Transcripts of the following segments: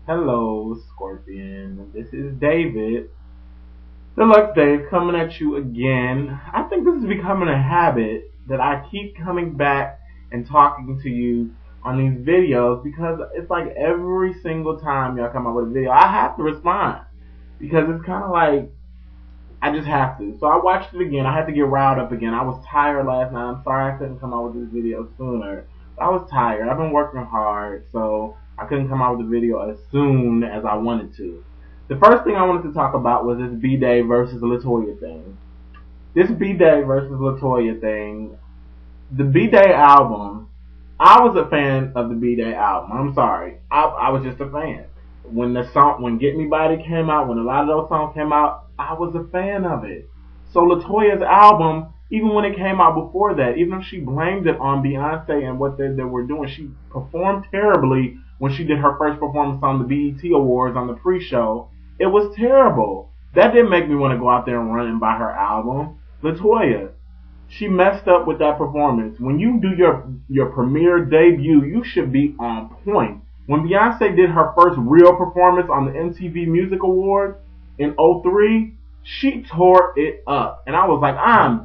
Hello, Scorpion. This is David, Deluxe Dave, coming at you again. I think this is becoming a habit that I keep coming back and talking to you on these videos because it's like every single time y'all come out with a video, I have to respond because it's kind of like I just have to. So I watched it again. I had to get riled up again. I was tired last night. I'm sorry I couldn't come out with this video sooner. I was tired. I've been working hard, so I couldn't come out with the video as soon as I wanted to. The first thing I wanted to talk about was this B-Day versus Letoya thing. This B-Day versus Letoya thing. The B-Day album, I was a fan of the B-Day album. I'm sorry. I was just a fan. When Get Me Body came out, when a lot of those songs came out, I was a fan of it. So Letoya's album, even when it came out before that, even if she blamed it on Beyonce and what they were doing, she performed terribly when she did her first performance on the BET Awards on the pre-show. It was terrible. That didn't make me want to go out there and run and buy her album. Letoya, she messed up with that performance. When you do your premiere debut, you should be on point. When Beyonce did her first real performance on the MTV Music Awards in '03, she tore it up. And I was like, I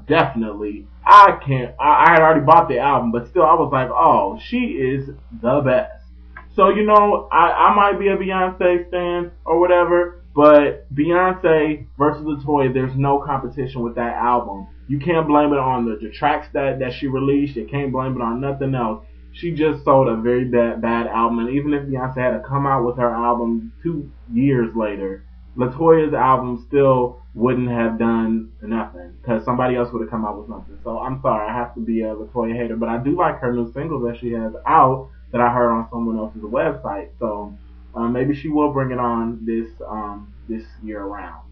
had already bought the album, but still I was like, oh, she is the best. So, I might be a Beyonce stan or whatever, but Beyonce versus Letoya, there's no competition with that album. You can't blame it on the tracks that she released. You can't blame it on nothing else. She just sold a very bad album, and even if Beyonce had to come out with her album 2 years later, Letoya's album still wouldn't have done nothing because somebody else would have come out with something. So I'm sorry, I have to be a Letoya hater, but I do like her new singles that she has out that I heard on someone else's website. So maybe she will bring it on this year around.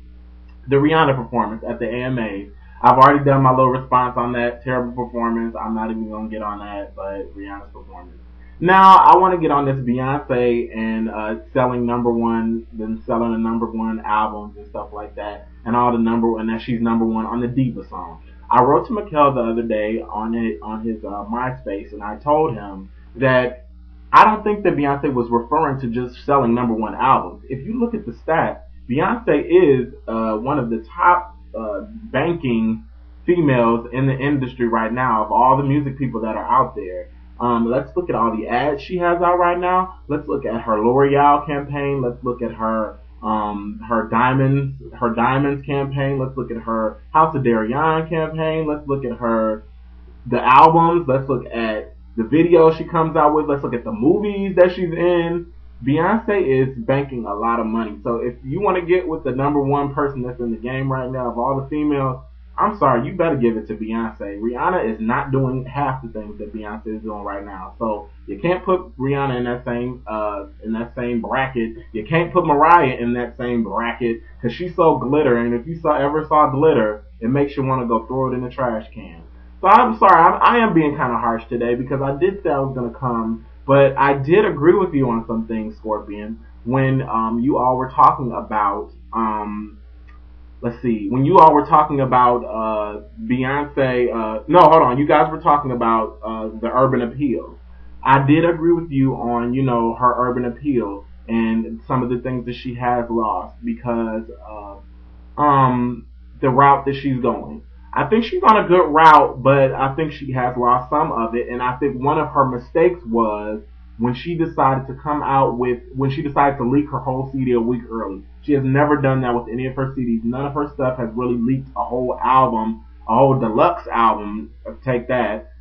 The Rihanna performance at the AMAs. I've already done my little response on that terrible performance. I'm not even gonna get on that, but Rihanna's performance. Now I want to get on this Beyonce and selling selling the number one albums and stuff like that, and all the and that she's number one on the Diva song. I wrote to Makael the other day on his MySpace, and I told him that I don't think that Beyonce was referring to just selling number one albums. If you look at the stats, Beyonce is one of the top banking females in the industry right now of all the music people that are out there. Let's look at all the ads she has out right now. Let's look at her L'Oreal campaign. Let's look at her diamonds campaign. Let's look at her House of Darion campaign. Let's look at the albums. Let's look at the videos she comes out with. Let's look at the movies that she's in. Beyonce is banking a lot of money. So if you want to get with the number one person that's in the game right now of all the females, I'm sorry, you better give it to Beyonce. Rihanna is not doing half the things that Beyonce is doing right now. So you can't put Rihanna in that same bracket. You can't put Mariah in that same bracket because she's so glitter. And if you ever saw glitter, it makes you want to go throw it in the trash can. So I'm sorry, I am being kind of harsh today because I did say I was going to come, but I did agree with you on some things, Scorpion, when you all were talking about, when you all were talking about Beyonce, no, hold on, you guys were talking about the urban appeal. I did agree with you on, her urban appeal and some of the things that she has lost because of the route that she's going. I think she's on a good route, but I think she has lost some of it. And I think one of her mistakes was when she decided to leak her whole CD a week early. She has never done that with any of her CDs. None of her stuff has really leaked a whole album, a whole deluxe album, take that,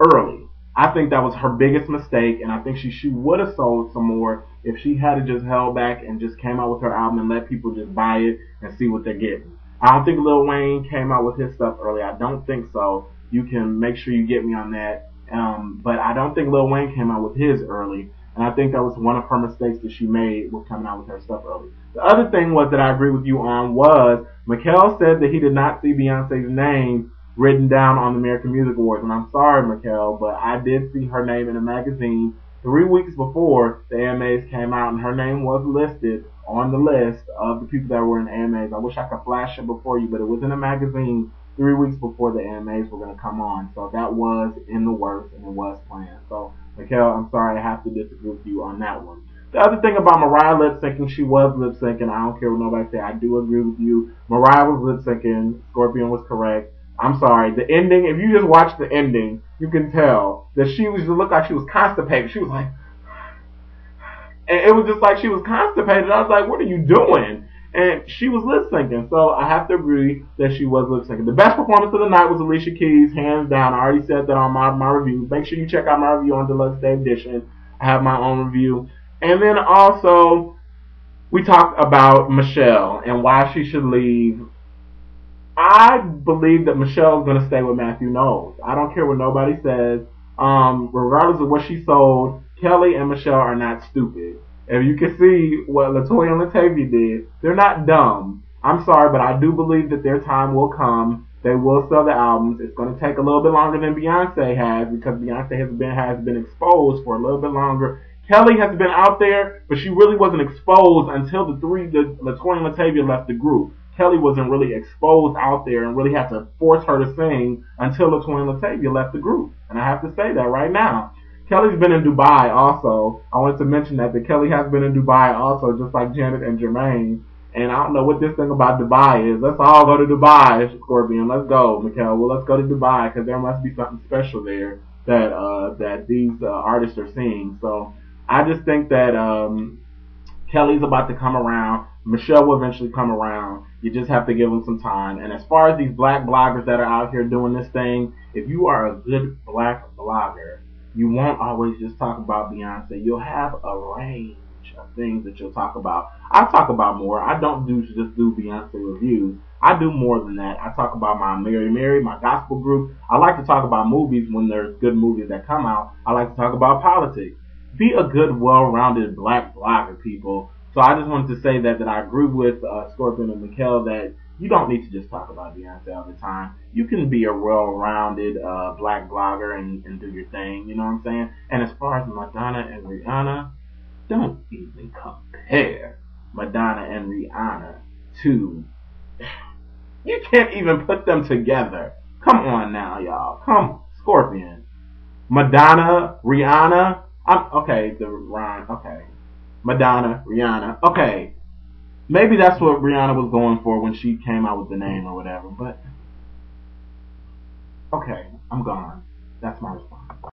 early. I think that was her biggest mistake, and I think she would have sold some more if she had just held back and just came out with her album and let people just buy it and see what they're getting. I don't think Lil Wayne came out with his stuff early. I don't think so. You can make sure you get me on that. But I don't think Lil Wayne came out with his early. And I think that was one of her mistakes that she made with coming out with her stuff early. The other thing was that I agree with you on was Makael said that he did not see Beyonce's name written down on the American Music Awards. And I'm sorry, Makael, but I did see her name in a magazine 3 weeks before the AMAs came out, and her name was listed on the list of the people that were in AMAs. I wish I could flash it before you, but it was in a magazine 3 weeks before the AMAs were going to come on. So that was in the works, and it was planned. So, Makael, I'm sorry, I have to disagree with you on that one. The other thing about Mariah lip syncing, she was lip syncing. I don't care what nobody say. I do agree with you. Mariah was lip syncing. Scorpion was correct. I'm sorry. The ending, if you just watch the ending, you can tell that she was, it looked like she was constipated. She was like, and it was just like she was constipated. I was like, what are you doing? And she was lip syncing. So I have to agree that she was lip syncing. The best performance of the night was Alicia Keys, hands down. I already said that on my review. Make sure you check out my review on Deluxe Day Edition. I have my own review. And then also, we talked about Michelle and why she should leave. I believe that Michelle is going to stay with Matthew Knowles. I don't care what nobody says. Regardless of what she sold, Kelly and Michelle are not stupid. If you can see what Letoya and Latavia did, they're not dumb. I'm sorry, but I do believe that their time will come. They will sell the albums. It's going to take a little bit longer than Beyonce has because Beyonce has been exposed for a little bit longer. Kelly has been out there, but she really wasn't exposed until Letoya and Latavia left the group. Kelly wasn't really exposed out there and really had to force her to sing until Letoya and Latavia left the group. And I have to say that right now. Kelly's been in Dubai also. I wanted to mention that Kelly has been in Dubai also, just like Janet and Jermaine. And I don't know what this thing about Dubai is. Let's all go to Dubai, Scorpion. Let's go, Makael. Well, let's go to Dubai because there must be something special there that these artists are seeing. So I just think that Kelly's about to come around. Michelle will eventually come around. You just have to give them some time. And as far as these black bloggers that are out here doing this thing, if you are a good black blogger, you won't always just talk about Beyonce. You'll have a range of things that you'll talk about. I talk about more. I don't just do Beyonce reviews. I do more than that. I talk about my Mary, my gospel group. I like to talk about movies when there's good movies that come out. I like to talk about politics. Be a good, well-rounded black blogger, people. So I just wanted to say that I agree with Scorpion and Makael that you don't need to just talk about Beyonce all the time. You can be a well-rounded black blogger and do your thing, you know what I'm saying? And as far as Madonna and Rihanna, don't even compare Madonna and Rihanna to... You can't even put them together. Come on now, y'all. Come, Scorpion. Madonna, Rihanna. Madonna, Rihanna. Okay. Maybe that's what Rihanna was going for when she came out with the name or whatever, but okay, I'm gone. That's my response.